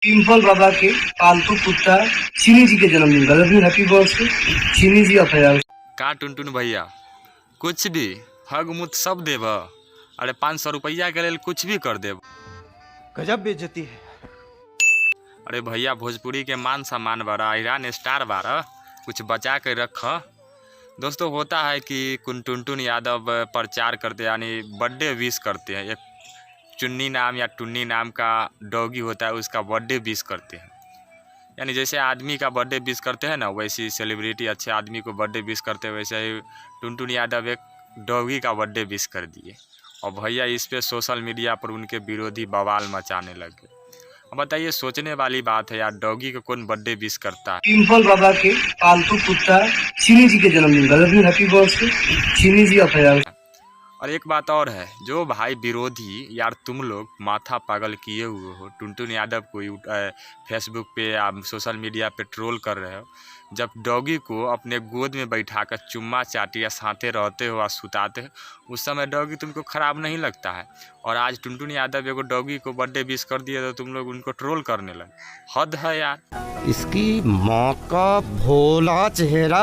Pimple बाबा के पालतू कुत्ता चीनी जी के जन्मदिन का हैप्पी बर्थडे चीनी जी अफयार। का टुनटुन भैया कुछ भी हग मुत सब देव। अरे 500 रुपया के लिए कुछ भी कर देव। गजब बेइज्जती है। अरे भैया भोजपुरी के मान सम्मान बारा, ईरान स्टार बारा, कुछ बचा के रख। दोस्तों होता है कि टुनटुन यादव प्रचार करते यानी बर्थडे विश करते हैं। एक चुन्नी नाम या टुन्नी नाम का डॉगी होता है, उसका बर्थडे विश करते हैं। यानी जैसे आदमी का बर्थडे विश करते हैं ना, वैसे ही सेलिब्रिटी अच्छे आदमी को बर्थडे विश करते हैं, वैसे ही टुनटुन यादव एक डॉगी का बर्थडे विश कर दिए। और भैया इस पे सोशल मीडिया पर उनके विरोधी बवाल मचाने लगे। अब बताइए, सोचने वाली बात है यार, डॉगी को कौन बर्थडे विश करता है। पिंपल बाबा के पालतू कुत्ता चीनी जी के जन्मदिन का हैप्पी बर्थडे चीनी जी अफयार। और एक बात और है, जो भाई विरोधी यार तुम लोग माथा पागल किए हुए हो, टुनटुन यादव को फेसबुक पे या सोशल मीडिया पे ट्रोल कर रहे हो। जब डॉगी को अपने गोद में बैठाकर चुम्मा चाटी या साथे रहते हो या सुताते हो, उस समय डॉगी तुमको ख़राब नहीं लगता है। और आज टुनटुन यादव एगो डॉगी को बर्थडे विश कर दिया तो तुम लोग उनको ट्रोल करने लगे। हद है यार। इसकी माँ का भोला चेहरा।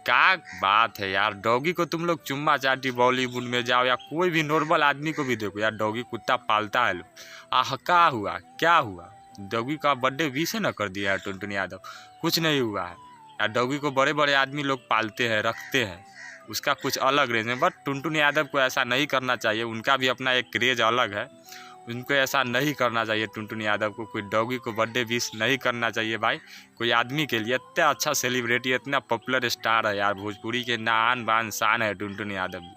क्या बात है यार, डॉगी को तुम लोग चुम्मा चाटी, बॉलीवुड में जाओ या कोई भी नॉर्मल आदमी को भी देखो यार, डॉगी कुत्ता पालता है लोग। क्या हुआ, क्या हुआ? डॉगी का बर्थडे विश है ना कर दिया है टुनटुन यादव, कुछ नहीं हुआ है यार। डॉगी को बड़े बड़े आदमी लोग पालते हैं, रखते हैं, उसका कुछ अलग रेंज है। बट टुनटुन यादव को ऐसा नहीं करना चाहिए, उनका भी अपना एक क्रेज अलग है, उनको ऐसा नहीं करना चाहिए। टुनटुन यादव को कोई डॉगी को बर्थडे विश नहीं करना चाहिए भाई। कोई आदमी के लिए इतना अच्छा सेलिब्रिटी, इतना पॉपुलर स्टार है यार, भोजपुरी के नान बान शान है टुनटुन यादव भी।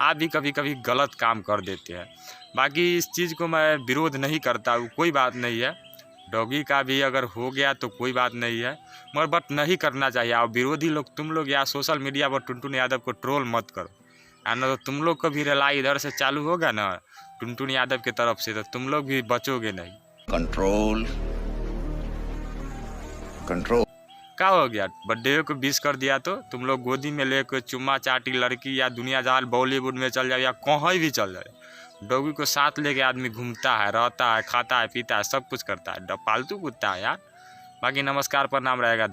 आप भी कभी कभी गलत काम कर देते हैं। बाकी इस चीज़ को मैं विरोध नहीं करता हूँ, कोई बात नहीं है। डॉगी का भी अगर हो गया तो कोई बात नहीं है, मगर बट नहीं करना चाहिए। और विरोधी लोग तुम लोग या सोशल मीडिया पर टुनटुन यादव को ट्रोल मत करो, ना तो तुम लोग को भी रिलाई इधर से चालू होगा ना टुनटुन यादव की तरफ से, तो तुम लोग भी बचोगे नहीं। Control control. क्या हो गया, बर्थडे को विश कर दिया तो तुम लोग गोदी में लेकर चुम्मा चाटी लड़की या दुनिया जहां बॉलीवुड में चल जाओ या कहीं भी चल जाए, डॉगी को साथ लेके आदमी घूमता है, रहता है, खाता है, पीता है, सब कुछ करता है। पालतू कुत्ता है यार। बाकी नमस्कार, प्रणाम रहेगा।